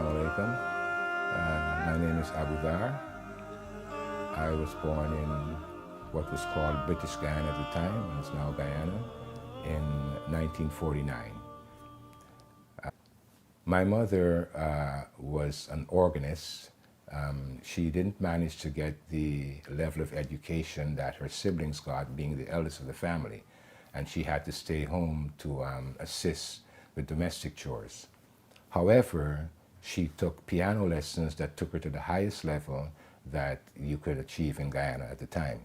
Assalamu alaikum. My name is Abu Dhar. I was born in what was called British Guyana at the time, and it's now Guyana, in 1949. My mother was an organist. She didn't manage to get the level of education that her siblings got, being the eldest of the family, and she had to stay home to assist with domestic chores. However, she took piano lessons that took her to the highest level that you could achieve in Guyana at the time,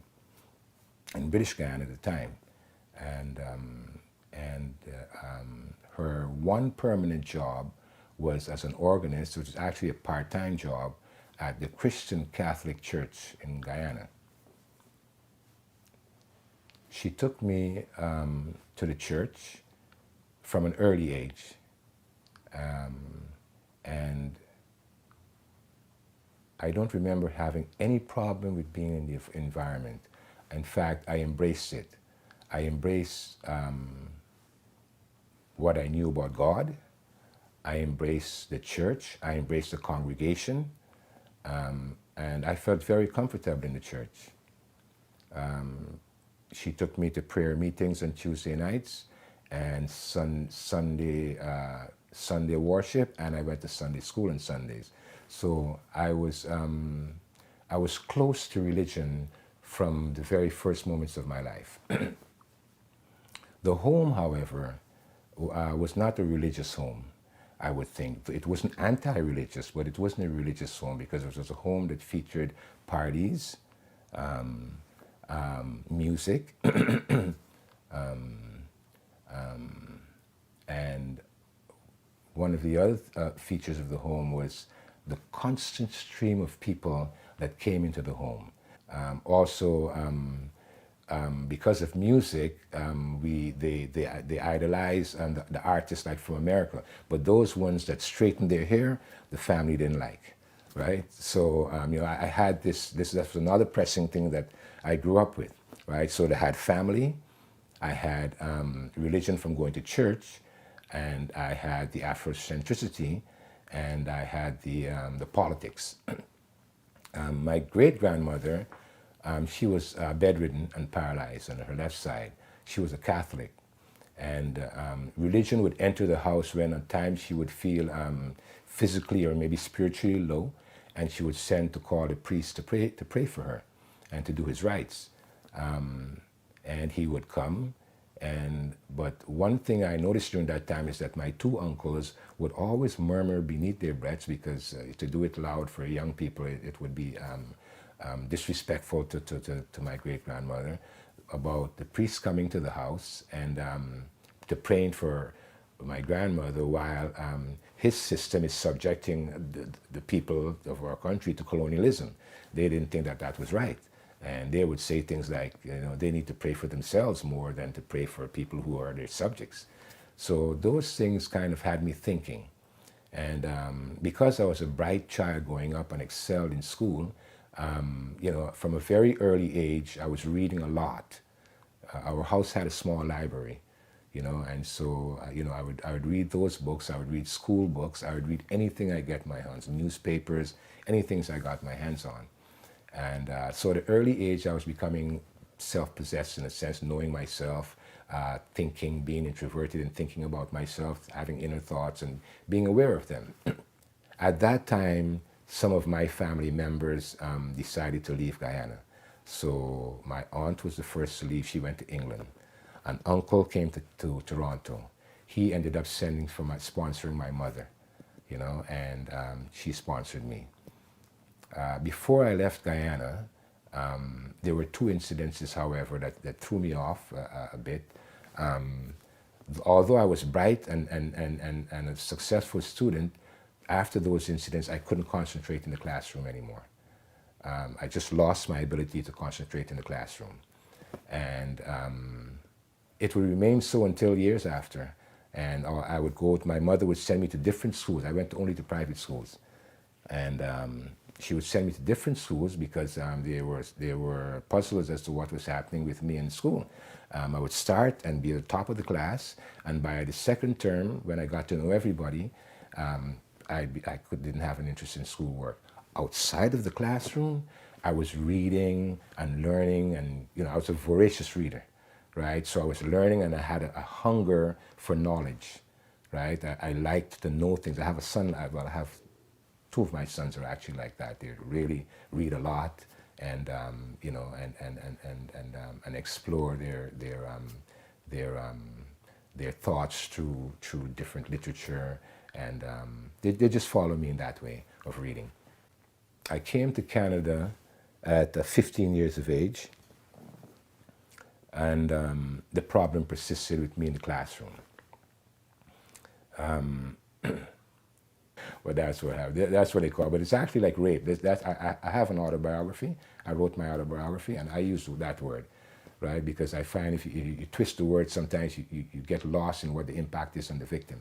in British Guyana at the time. And her one permanent job was as an organist, which is actually a part-time job at the Christian Catholic Church in Guyana. She took me to the church from an early age. And I don't remember having any problem with being in the environment. In fact, I embraced it. I embraced what I knew about God. I embraced the church. I embraced the congregation. And I felt very comfortable in the church. She took me to prayer meetings on Tuesday nights and Sunday worship, and I went to Sunday school on Sundays. So I was close to religion from the very first moments of my life. The home, however, was not a religious home, I would think. It wasn't anti-religious, but it wasn't a religious home because it was a home that featured parties, music, and one of the other features of the home was the constant stream of people that came into the home. Because of music, they idolize the artists like from America, but those ones that straightened their hair, the family didn't like, right? So I had that was another pressing thing that I grew up with, right? So they had family, I had religion from going to church, and I had the Afrocentricity, and I had the politics. My great-grandmother, she was bedridden and paralyzed on her left side. She was a Catholic. And religion would enter the house when at times she would feel physically or maybe spiritually low, and she would send to call a priest to pray for her and to do his rites. And he would come. But one thing I noticed during that time is that my two uncles would always murmur beneath their breaths because to do it loud for young people, it would be disrespectful to my great-grandmother, about the priest coming to the house and to praying for my grandmother while his system is subjecting the people of our country to colonialism. They didn't think that that was right. And they would say things like, they need to pray for themselves more than to pray for people who are their subjects. So those things kind of had me thinking. And because I was a bright child growing up and excelled in school, from a very early age, I was reading a lot. Our house had a small library, and so, I would read those books. I would read school books. I would read anything I get my hands on, newspapers, anything I got my hands on. And so at an early age, I was becoming self-possessed in a sense, knowing myself, thinking, being introverted and thinking about myself, having inner thoughts and being aware of them. At that time, some of my family members decided to leave Guyana. So my aunt was the first to leave. She went to England. An uncle came to Toronto. He ended up sponsoring my mother, and she sponsored me. Before I left Guyana, there were two incidences, however, that threw me off a bit. Although I was bright and a successful student, after those incidents, I couldn't concentrate in the classroom anymore. I just lost my ability to concentrate in the classroom. And it would remain so until years after. And I would my mother would send me to different schools. I went only to private schools. And she would send me to different schools because there were puzzles as to what was happening with me in school. I would start and be at the top of the class, and by the second term, when I got to know everybody, didn't have an interest in schoolwork. Outside of the classroom, I was reading and learning, and I was a voracious reader, right? So I was learning, and I had a hunger for knowledge, right? I liked to know things. I have a son. I have two of my sons are actually like that. They really read a lot, and and explore their thoughts through different literature, and they just follow me in that way of reading. I came to Canada at 15 years of age, and the problem persisted with me in the classroom. Well, that's what they call it. But it's actually like rape. I have an autobiography. I wrote my autobiography, and I use that word, right? Because I find if you twist the word, sometimes you get lost in what the impact is on the victim,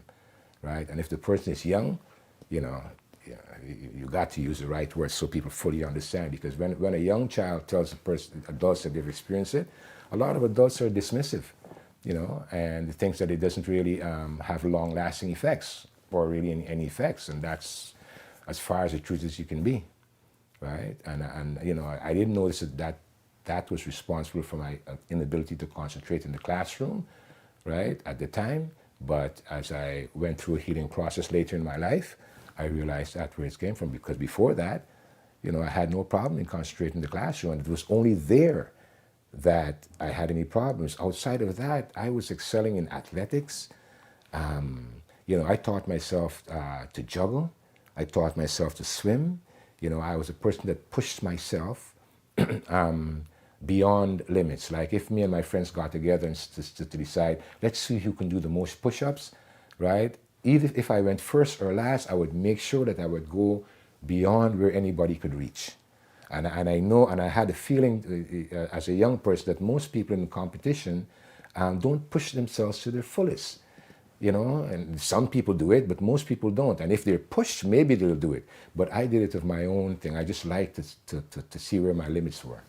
right? And if the person is young, you got to use the right words so people fully understand. Because when a young child tells adults that they've experienced it, a lot of adults are dismissive, and thinks that it doesn't really have long-lasting effects or really any effects, and that's as far as the truth as you can be, right? And I didn't notice that was responsible for my inability to concentrate in the classroom, right, at the time. But as I went through a healing process later in my life, I realized that's where it came from. Because before that, I had no problem in concentrating in the classroom, and it was only there that I had any problems. Outside of that, I was excelling in athletics. I taught myself to juggle. I taught myself to swim. I was a person that pushed myself beyond limits. Like if me and my friends got together and to decide, let's see who can do the most push-ups, right? Even if I went first or last, I would make sure that I would go beyond where anybody could reach. And I know, and I had a feeling as a young person that most people in competition don't push themselves to their fullest. And some people do it, but most people don't. And if they're pushed, maybe they'll do it. But I did it of my own thing. I just liked to see where my limits were,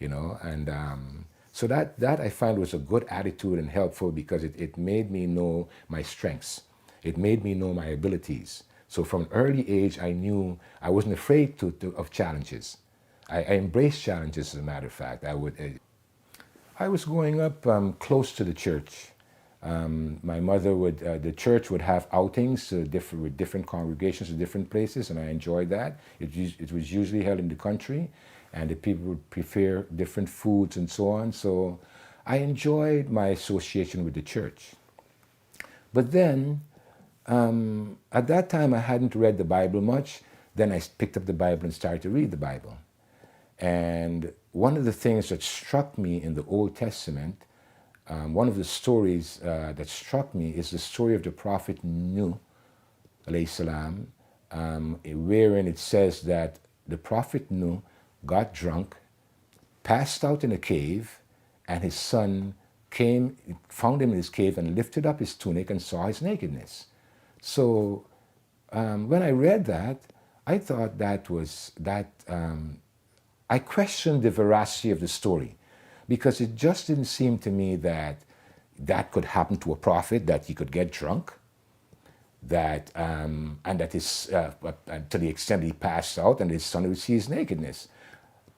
And so that I find was a good attitude and helpful, because it made me know my strengths. It made me know my abilities. So from an early age, I knew I wasn't afraid of challenges. I embraced challenges, as a matter of fact. I was growing up close to the church. My mother the church would have outings with different congregations in different places, and I enjoyed that. It was usually held in the country, and the people would prepare different foods and so on. So I enjoyed my association with the church. But then, at that time, I hadn't read the Bible much. Then I picked up the Bible and started to read the Bible. And one of the things that struck me in the Old Testament, one of the stories that struck me is the story of the prophet Nuh, alayhi salam, wherein it says that the prophet Nuh got drunk, passed out in a cave, and his son found him in his cave and lifted up his tunic and saw his nakedness. So when I read that, I thought I questioned the veracity of the story, because it just didn't seem to me that could happen to a prophet, that he could get drunk, and that to the extent he passed out and his son would see his nakedness.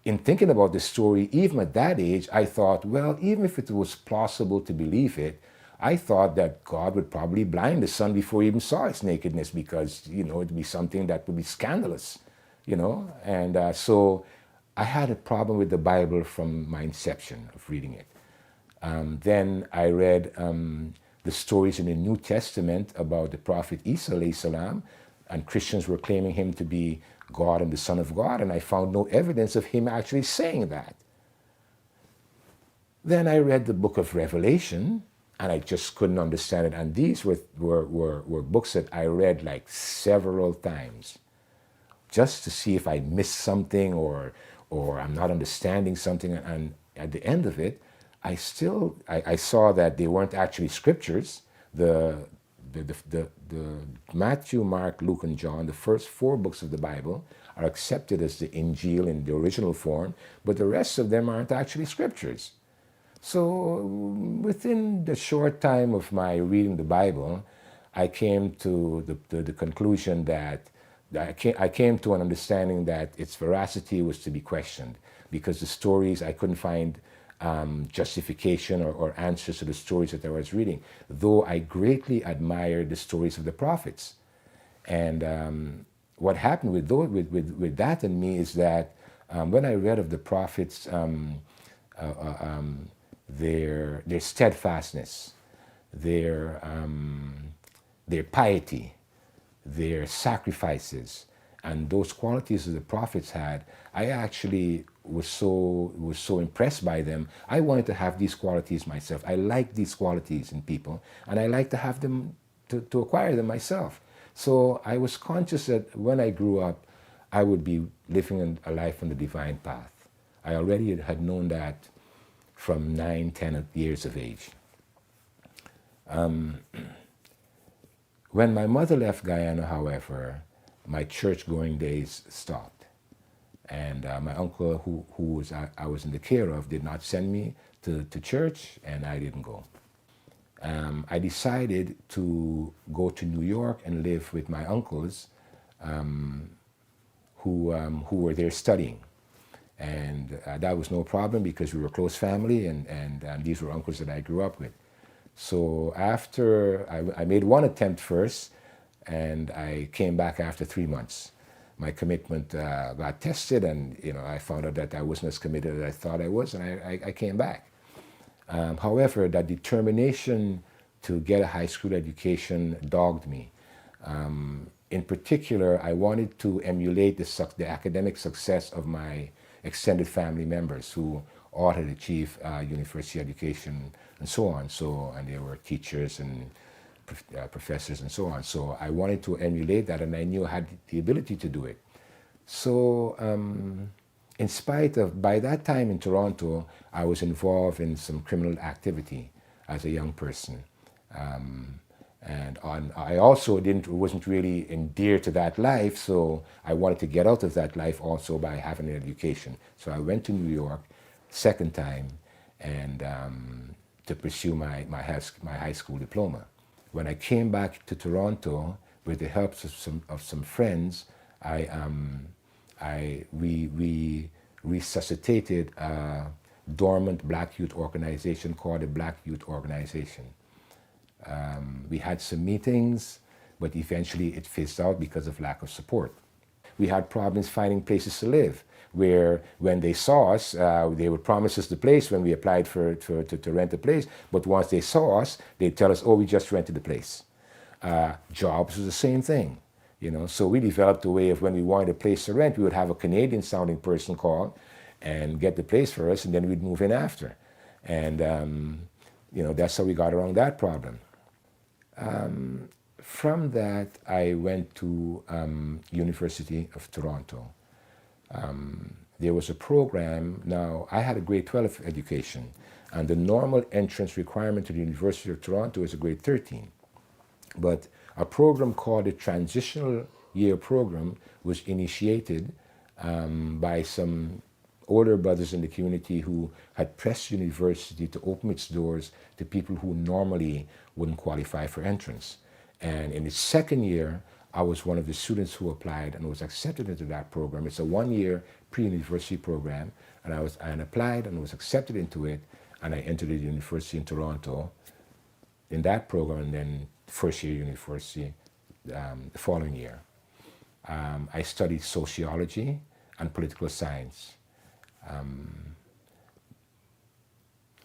In thinking about the story, even at that age, I thought, well, even if it was plausible to believe it, I thought that God would probably blind the son before he even saw his nakedness, because, it'd be something that would be scandalous, And so I had a problem with the Bible from my inception of reading it. Then I read the stories in the New Testament about the prophet Isa, alayhi salam, and Christians were claiming him to be God and the Son of God, and I found no evidence of him actually saying that. Then I read the book of Revelation, and I just couldn't understand it. And these were books that I read like several times, just to see if I missed something or I'm not understanding something. And at the end of it, I saw that they weren't actually scriptures. The Matthew, Mark, Luke, and John, the first 4 books of the Bible, are accepted as the Injil in the original form, but the rest of them aren't actually scriptures. So within the short time of my reading the Bible, I came to the conclusion that I came to an understanding that its veracity was to be questioned, because the stories, I couldn't find justification or answers to the stories that I was reading, though I greatly admired the stories of the prophets. And what happened with that in me is that when I read of the prophets, their steadfastness, their their piety, their sacrifices, and those qualities that the prophets had, I actually was so impressed by them. I wanted to have these qualities myself. I like these qualities in people, and I like to have them, to acquire them myself. So I was conscious that when I grew up, I would be living a life on the divine path. I already had known that from 9, 10 years of age. When my mother left Guyana, however, my church-going days stopped. And my uncle, I was in the care of, did not send me to church, and I didn't go. I decided to go to New York and live with my uncles who were there studying. And that was no problem because we were a close family, and these were uncles that I grew up with. So after, I made one attempt first, and I came back after 3 months. My commitment got tested, and I found out that I wasn't as committed as I thought I was, and I came back. However, that determination to get a high school education dogged me. In particular, I wanted to emulate the academic success of my extended family members who all had achieved university education and so on. And they were teachers and professors and so on. So I wanted to emulate that, and I knew I had the ability to do it. So in spite of, by that time in Toronto, I was involved in some criminal activity as a young person. I also wasn't really endeared to that life, so I wanted to get out of that life also by having an education. So I went to New York, second time, and to pursue my high school diploma. When I came back to Toronto, with the help of some friends, we resuscitated a dormant Black youth organization called the Black Youth Organization. We had some meetings, but eventually it fizzed out because of lack of support. We had problems finding places to live, where when they saw us, they would promise us the place when we applied to rent a place, but once they saw us, they'd tell us, oh, we just rented the place. Jobs was the same thing, so we developed a way of, when we wanted a place to rent, we would have a Canadian sounding person call and get the place for us, and then we'd move in after. And that's how we got around that problem. From that, I went to University of Toronto. There was a program. Now, I had a grade 12 education, and the normal entrance requirement to the University of Toronto is a grade 13. But a program called the Transitional Year Program was initiated by some older brothers in the community who had pressed university to open its doors to people who normally wouldn't qualify for entrance. And in the second year, I was one of the students who applied and was accepted into that program. It's a 1-year pre-university program, and I applied and was accepted into it, and I entered the University in Toronto in that program, and then first year university the following year. I studied sociology and political science.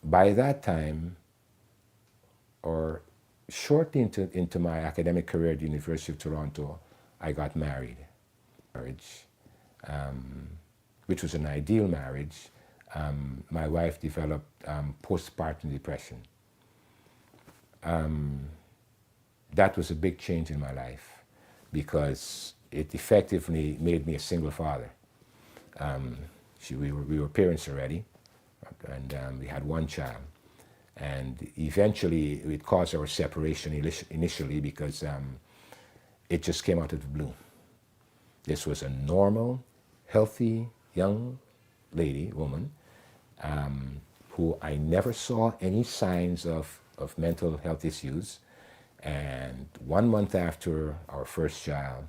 By that time, or shortly into my academic career at the University of Toronto, I got married. Which was an ideal marriage. My wife developed postpartum depression. That was a big change in my life because it effectively made me a single father. We were parents already, and we had one child. And eventually it caused our separation initially because it just came out of the blue. This was a normal, healthy, young woman, who I never saw any signs of mental health issues. And 1 month after our first child,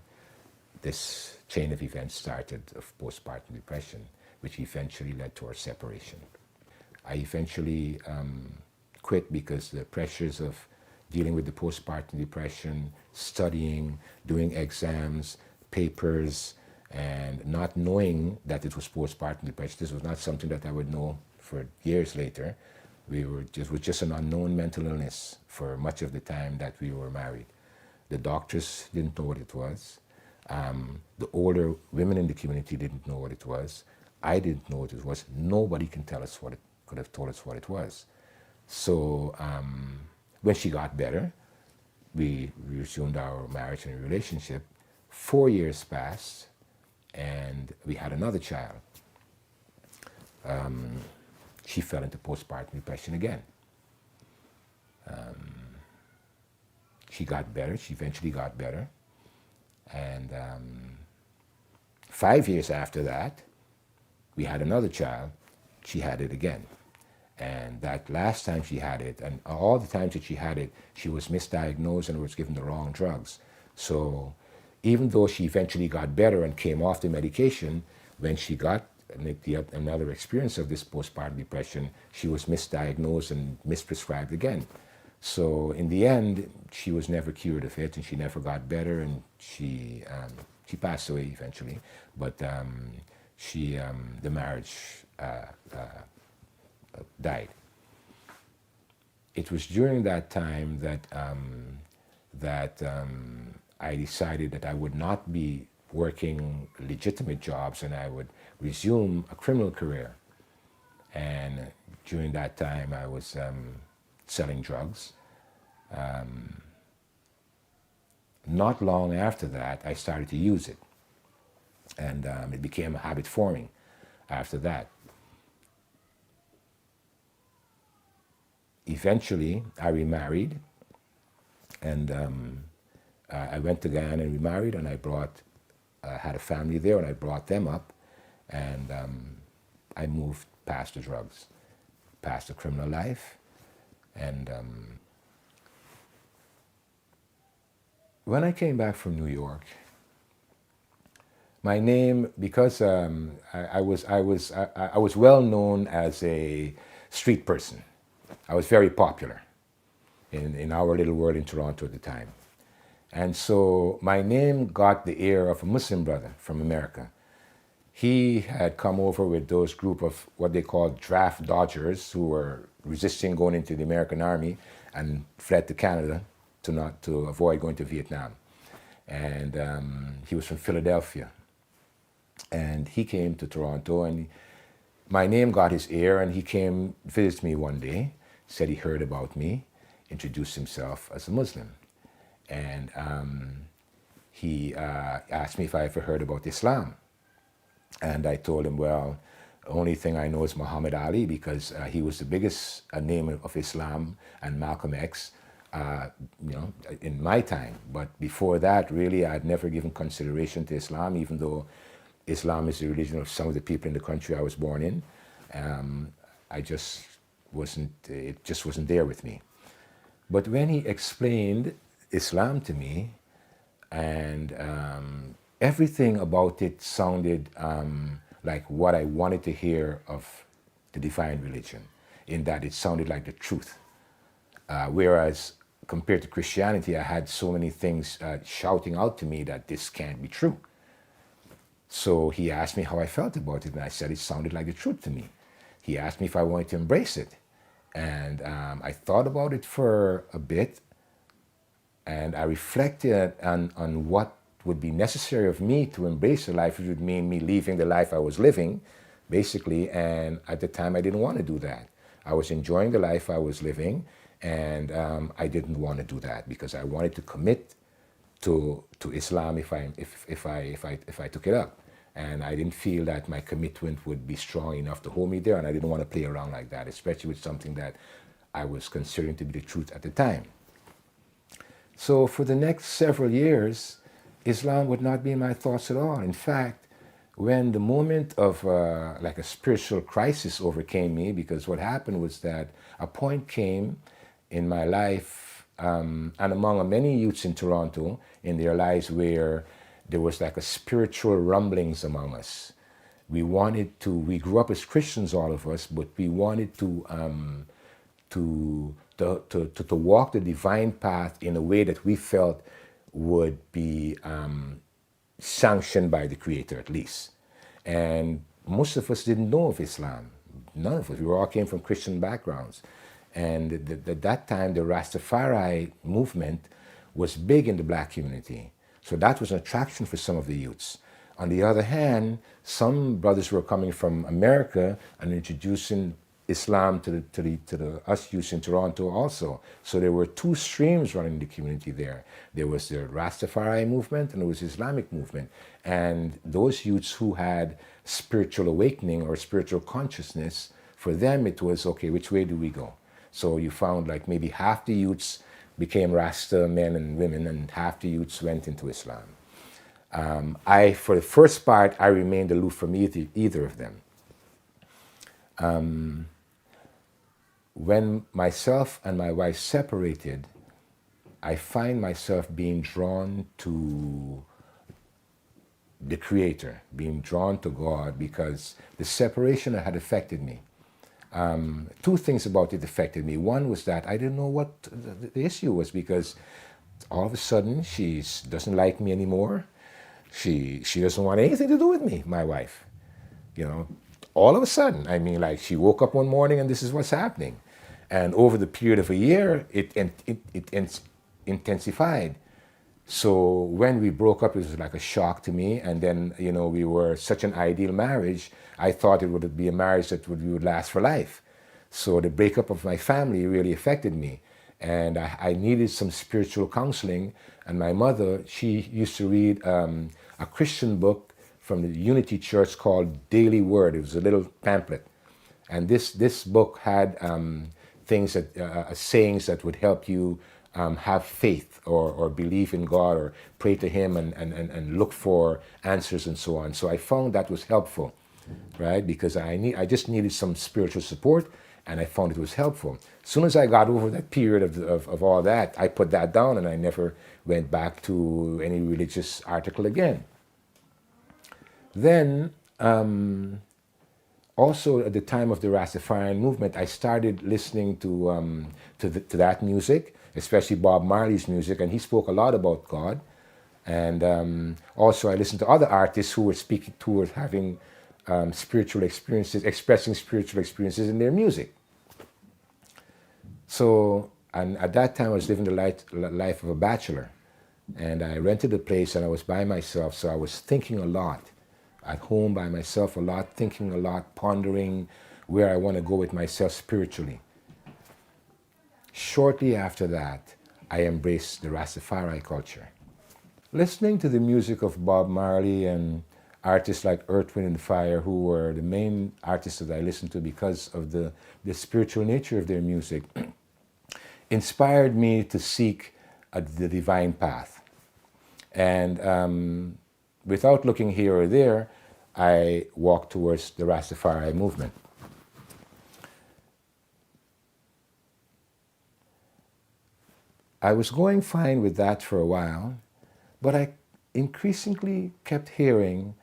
this chain of events started of postpartum depression, which eventually led to our separation. I eventually quit because the pressures of dealing with the postpartum depression, studying, doing exams, papers, and not knowing that it was postpartum depression. This was not something that I would know for years later. It was just an unknown mental illness for much of the time that we were married. The doctors didn't know what it was. The older women in the community didn't know what it was. I didn't know what it was. Nobody can tell us what it could have told us what it was. So when she got better, we resumed our marriage and relationship. 4 years passed, and we had another child. She fell into postpartum depression again. She got better. She eventually got better. And 5 years after that, we had another child. She had it again. And that last time she had it, and all the times that she had it, she was misdiagnosed and was given the wrong drugs. So even though she eventually got better and came off the medication, when she got another experience of this postpartum depression, she was misdiagnosed and misprescribed again. So in the end, she was never cured of it, and she never got better, and she passed away eventually. But the marriage died. It was during that time that I decided that I would not be working legitimate jobs, and I would resume a criminal career. And during that time, I was selling drugs. Not long after that, I started to use it, and it became a habit forming after that. Eventually, I remarried, and I went to Guyana and remarried, and I had a family there, and I brought them up, and I moved past the drugs, past the criminal life, and when I came back from New York, my name, because I was well known as a street person. I was very popular in our little world in Toronto at the time. And so my name got the ear of a Muslim brother from America. He had come over with those group of what they called draft dodgers who were resisting going into the American army and fled to Canada to avoid going to Vietnam. And he was from Philadelphia. And he came to Toronto, and my name got his ear, and he came visit me one day, said he heard about me, introduced himself as a Muslim. And he asked me if I ever heard about Islam. And I told him, well, the only thing I know is Muhammad Ali, because he was the biggest name of Islam, and Malcolm X, in my time. But before that, really, I'd never given consideration to Islam, even though Islam is the religion of some of the people in the country I was born in. It just wasn't there with me. But when he explained Islam to me, and everything about it sounded like what I wanted to hear of the divine religion, in that it sounded like the truth. Whereas compared to Christianity, I had so many things shouting out to me that this can't be true. So he asked me how I felt about it, and I said it sounded like the truth to me. He asked me if I wanted to embrace it, and I thought about it for a bit, and I reflected on what would be necessary of me to embrace the life. It would mean me leaving the life I was living, basically, and at the time I didn't want to do that. I was enjoying the life I was living, and I didn't want to do that because I wanted to commit to Islam if I took it up. And I didn't feel that my commitment would be strong enough to hold me there, and I didn't want to play around like that, especially with something that I was considering to be the truth at the time. So for the next several years, Islam would not be in my thoughts at all. In fact, when the moment of like a spiritual crisis overcame me, because what happened was that a point came in my life and among many youths in Toronto in their lives where there was like a spiritual rumblings among us. We grew up as Christians, all of us, but we wanted to walk the divine path in a way that we felt would be sanctioned by the Creator, at least. And most of us didn't know of Islam. None of us. We all came from Christian backgrounds. And at that time, the Rastafari movement was big in the black community. So that was an attraction for some of the youths. On the other hand, some brothers were coming from America and introducing Islam to the us youths in Toronto also. So there were two streams running the community there. There was the Rastafari movement and there was the Islamic movement. And those youths who had spiritual awakening or spiritual consciousness, for them it was, okay, which way do we go? So you found like maybe half the youths became Rasta men and women and half the youths went into Islam. For the first part, I remained aloof from either of them. When myself and my wife separated, I find myself being drawn to the Creator, being drawn to God, because the separation had affected me. Two things about it affected me. One was that I didn't know what the issue was, because all of a sudden she doesn't like me anymore. She doesn't want anything to do with me, my wife. You know, all of a sudden, I mean, like she woke up one morning and this is what's happening. And over the period of a year, it intensified. So when we broke up, it was like a shock to me. And then, you know, we were such an ideal marriage. I thought it would be a marriage that would last for life. So the breakup of my family really affected me. And I needed some spiritual counseling. And my mother, she used to read a Christian book from the Unity Church called Daily Word. It was a little pamphlet. And this book had things that, sayings that would help you have faith or believe in God or pray to Him and look for answers and so on. So I found that was helpful, right? Because I just needed some spiritual support, and I found it was helpful. As soon as I got over that period of all that, I put that down and I never went back to any religious article again. Then, also at the time of the Rastafarian movement, I started listening to that music, especially Bob Marley's music, and he spoke a lot about God. And also I listened to other artists who were having spiritual experiences, expressing spiritual experiences in their music. So, and at that time I was living the life of a bachelor, and I rented a place and I was by myself, so I was thinking a lot. At home by myself a lot, thinking a lot, pondering where I want to go with myself spiritually. Shortly after that, I embraced the Rastafari culture. Listening to the music of Bob Marley and artists like Earth, Wind and Fire, who were the main artists that I listened to because of the spiritual nature of their music, inspired me to seek the divine path. And without looking here or there, I walked towards the Rastafari movement. I was going fine with that for a while, but I increasingly kept hearing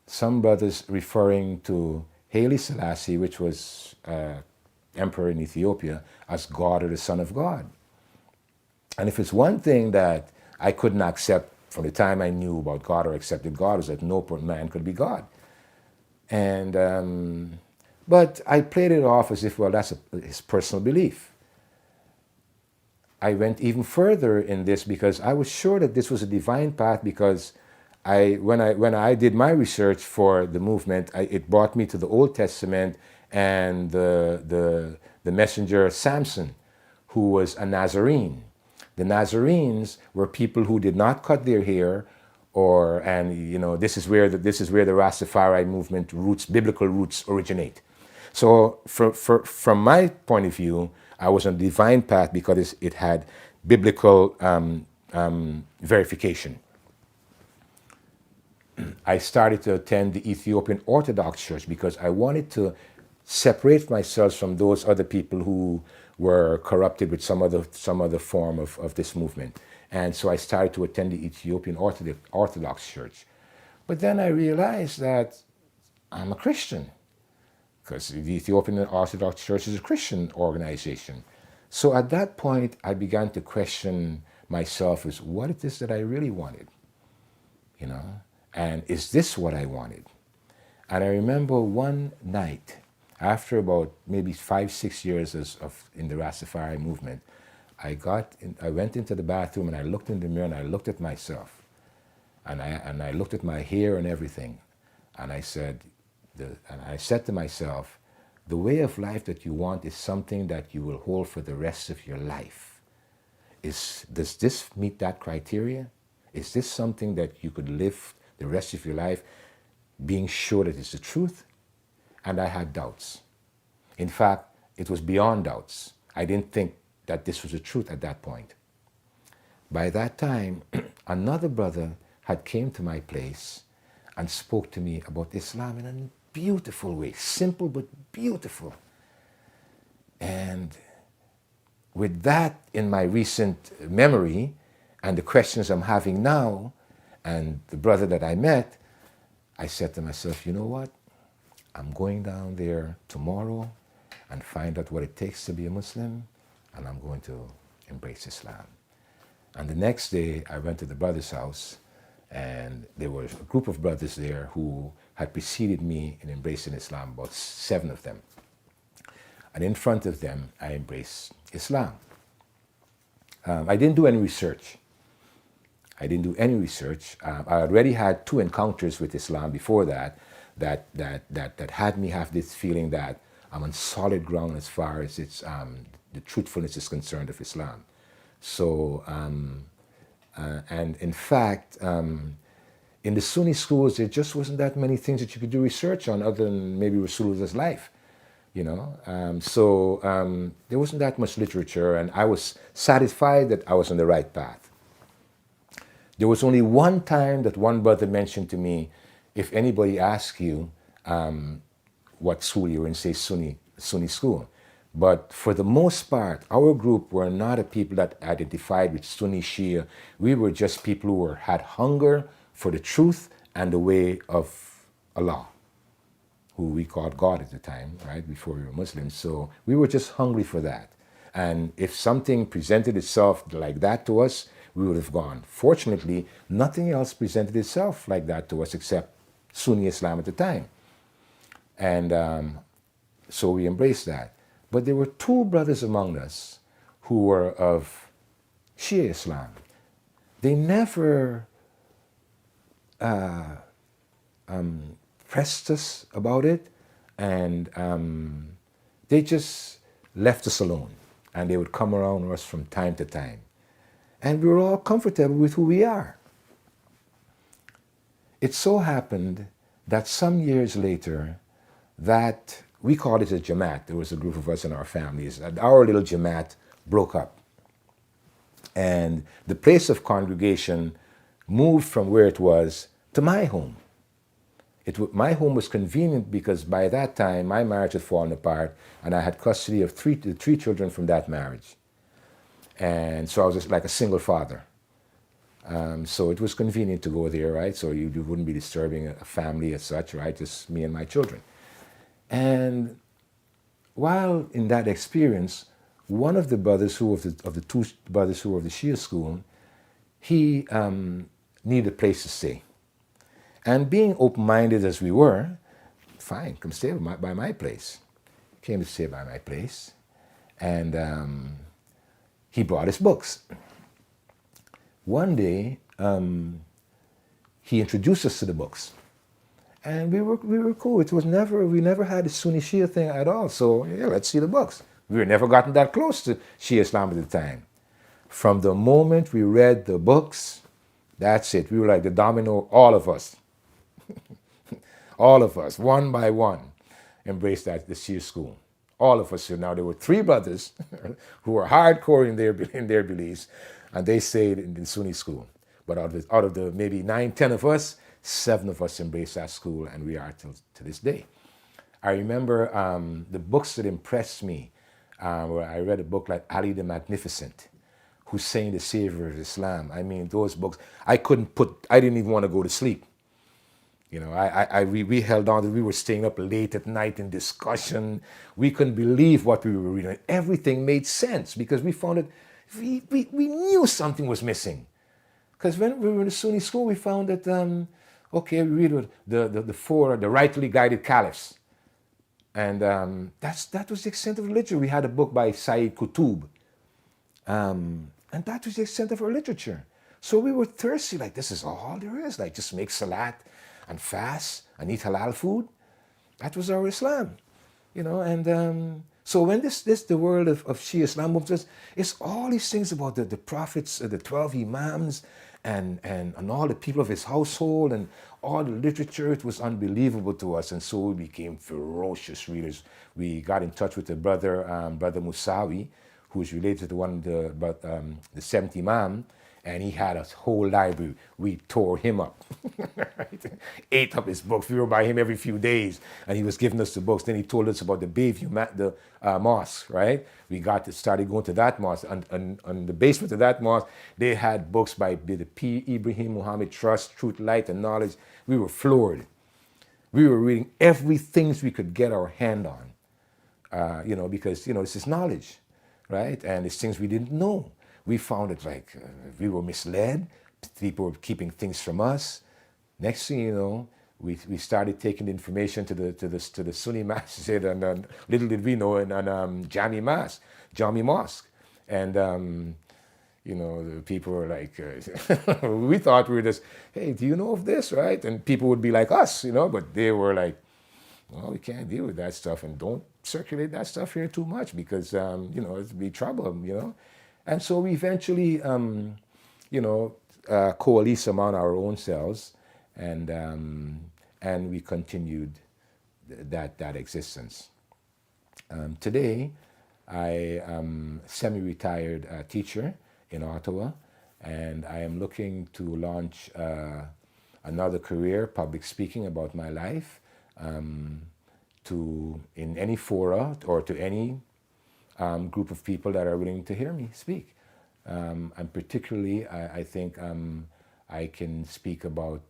some brothers referring to Haile Selassie, which was emperor in Ethiopia, as God or the Son of God. And if it's one thing that I couldn't accept from the time I knew about God or accepted God, was that no man could be God. And but I played it off as if, well, that's his personal belief. I went even further in this because I was sure that this was a divine path, because when I did my research for the movement, it brought me to the Old Testament and the messenger Samson, who was a Nazarene. The Nazarenes were people who did not cut their hair, and you know, this is where the Rastafari movement roots, biblical roots, originate. So from my point of view, I was on a divine path because it had biblical verification. I started to attend the Ethiopian Orthodox Church because I wanted to separate myself from those other people who were corrupted with some other form of this movement. And so I started to attend the Ethiopian Orthodox Church. But then I realized that I'm a Christian, because the Ethiopian Orthodox Church is a Christian organization. So at that point, I began to question myself as what it is that I really wanted, you know? And is this what I wanted? And I remember one night, after about maybe 5, 6 years in the Rastafari movement, I went into the bathroom and I looked in the mirror and I looked at myself. And I looked at my hair and everything. And I said to myself, the way of life that you want is something that you will hold for the rest of your life. Does this meet that criteria? Is this something that you could live the rest of your life being sure that it's the truth? And I had doubts. In fact, it was beyond doubts. I didn't think that this was the truth at that point. By that time, another brother had came to my place and spoke to me about Islam in a beautiful way, simple but beautiful. And with that in my recent memory and the questions I'm having now and the brother that I met, I said to myself, you know what? I'm going down there tomorrow and find out what it takes to be a Muslim, and I'm going to embrace Islam. And the next day, I went to the brother's house, and there was a group of brothers there who had preceded me in embracing Islam, about 7 of them. And in front of them, I embraced Islam. I didn't do any research. I already had 2 encounters with Islam before that had me have this feeling that I'm on solid ground as far as the truthfulness is concerned of Islam. So, and in fact, in the Sunni schools, there just wasn't that many things that you could do research on other than maybe Rasulullah's life, you know. There wasn't that much literature, and I was satisfied that I was on the right path. There was only one time that one brother mentioned to me, if anybody asks you what school you were in, say Sunni school. But for the most part, our group were not a people that identified with Sunni Shia. We were just people who had hunger for the truth and the way of Allah, who we called God at the time, right, before we were Muslims. So we were just hungry for that. And if something presented itself like that to us, we would have gone. Fortunately, nothing else presented itself like that to us except Sunni Islam at the time. And so we embraced that. But there were 2 brothers among us who were of Shia Islam. They never pressed us about it, and they just left us alone. And they would come around us from time to time. And we were all comfortable with who we are. It so happened that some years later, that we called it a Jamaat. There was a group of us in our families. Our little Jamaat broke up. And the place of congregation moved from where it was to my home. My home was convenient because by that time, my marriage had fallen apart and I had custody of the 3 children from that marriage. And so I was just like a single father. So it was convenient to go there, right? So you wouldn't be disturbing a family as such, right? Just me and my children. And while in that experience, one of the brothers of the 2 brothers who were of the Shia school, he needed a place to stay. And being open-minded as we were, fine, come stay by my place. Came to stay by my place. And he brought his books. One day, he introduced us to the books. And we were cool. We never had a Sunni Shia thing at all. So yeah, let's see the books. We were never gotten that close to Shia Islam at the time. From the moment we read the books, that's it. We were like the domino, all of us. All of us, one by one, embraced the Shia school. All of us. So now there were 3 brothers who were hardcore in their beliefs, and they stayed in the Sunni school. But out of the maybe 9, 10 of us, 7 of us embraced that school, and we are to this day. I remember the books that impressed me where I read a book like Ali the Magnificent, Hussein the Savior of Islam. I mean, those books, I didn't even want to go to sleep. You know, we held on, we were staying up late at night in discussion. We couldn't believe what we were reading. Everything made sense because we found it, we knew something was missing. Because when we were in the Sunni school, we found that, okay, we read the rightly guided caliphs. And that was the extent of literature. We had a book by Sayyid Qutb. And that was the extent of our literature. So we were thirsty, like this is all there is. Like just make salat and fast and eat halal food. That was our Islam, you know. And so when the world of Shia Islam moves us, it's all these things about the prophets, the 12 imams, and all the people of his household and all the literature. It was unbelievable to us, and so we became ferocious readers. We got in touch with the brother Musawi, who is related to one of the 70 Imam, and he had a whole library. We tore him up, right? Ate up his books. We were by him every few days, and he was giving us the books. Then he told us about the Bayview mosque, right? We started going to that mosque. And on the basement of that mosque, they had books by the P. Ibrahim Muhammad Trust, Truth, Light, and Knowledge. We were floored. We were reading everything we could get our hand on, you know, because, you know, this is knowledge, right? And it's things we didn't know. We found it like we were misled. People were keeping things from us. Next thing you know, we started taking the information to the Sunni masjid, and little did we know, and Jami Mosque, and you know, the people were like, we thought we were just, hey, do you know of this, right? And people would be like us, you know, but they were like, well, we can't deal with that stuff, and don't circulate that stuff here too much because you know, it'd be trouble, you know. And so we eventually, you know, coalesced among our own selves, and we continued that existence. Today, I am a semi-retired teacher in Ottawa, and I am looking to launch another career, public speaking about my life, in any fora or to any group of people that are willing to hear me speak. And particularly, I think I can speak about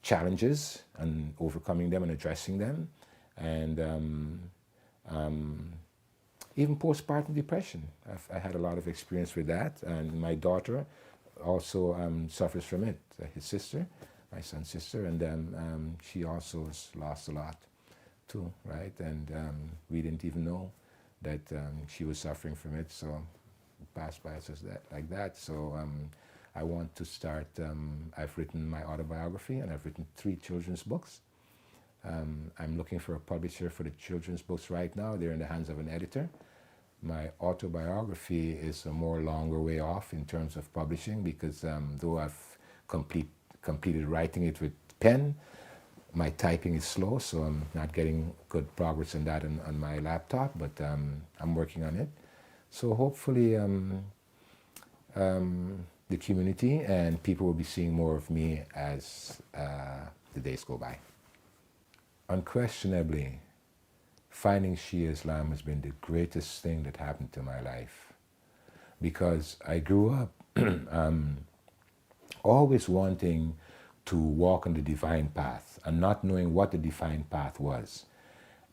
challenges and overcoming them and addressing them, and even postpartum depression. I had a lot of experience with that, and my daughter also suffers from it, his sister, my son's sister, and she also has lost a lot too, right? And we didn't even know that she was suffering from it, so it passed by us like that. So I want to start, I've written my autobiography, and I've written 3 children's books. I'm looking for a publisher for the children's books right now. They're in the hands of an editor. My autobiography is a more longer way off in terms of publishing because though I've completed writing it with pen, my typing is slow, so I'm not getting good progress in that on my laptop, but I'm working on it. So hopefully the community and people will be seeing more of me as the days go by. Unquestionably, finding Shia Islam has been the greatest thing that happened to my life, because I grew up always wanting to walk on the divine path and not knowing what the divine path was.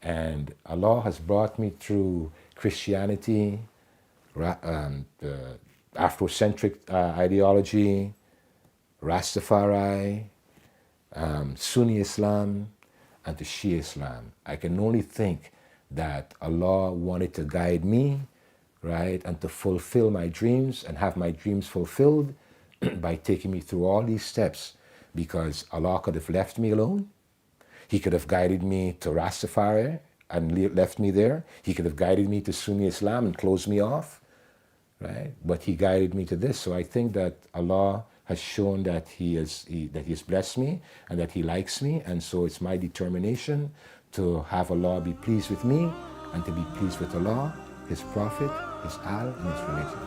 And Allah has brought me through Christianity, the Afrocentric ideology, Rastafari, Sunni Islam, and to Shia Islam. I can only think that Allah wanted to guide me, right, and to fulfill my dreams and have my dreams fulfilled by taking me through all these steps, because Allah could have left me alone. He could have guided me to Rastafari and left me there. He could have guided me to Sunni Islam and closed me off, right? But He guided me to this. So I think that Allah has shown that He has blessed me and that He likes me. And so it's my determination to have Allah be pleased with me and to be pleased with Allah, His Prophet, His Al, and His religion.